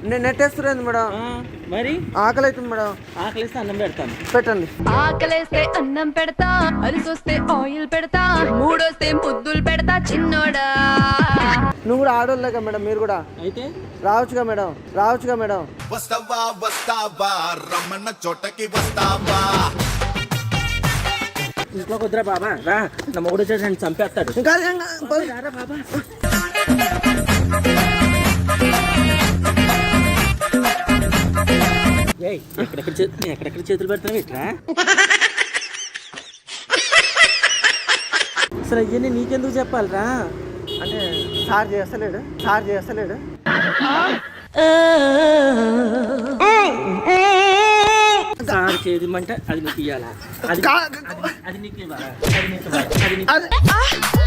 నేను నెట్టేస్తురేంది మేడం? మరి ఆకలి అవుతుంది మేడం. ఆకలిస్తే అన్నం పెడతాను. పెట్టండి. ఆకలేస్తే అన్నం పెడతా, అరిసొస్తే ఆయిల్ పెడతా, మూడొస్తే ముద్దులు పెడతా చిన్నోడా. నువ్వు కూడా ఆడోళ్ళగా మేడం, మీరు కూడా అయితే రావచ్చుగా మేడం, రావచ్చుగా మేడం. వస్తావా వస్తావా రమ్మన్న చోటకి వస్తావా. ఇంట్లో కుదరా బాబా, రా. నా మొగుడు వచ్చేసి చంపేస్తాడు. ఇంకా రారా బాబా. ఏయ్, ఎక్కడెక్కడ చేతులు పెడతావు ఇట్లా? అసలు అయ్యని నీకెందుకు చెప్పాలరా? అంటే సార్ చేస్తలేడు, సార్ చేస్తలేడు. సార్ చేదిమంటే అది నీకు ఇవ్వాలా? అది నీకు ఇవ్వాలా? అది నీకు ఇవ్వాలా? అది నీకు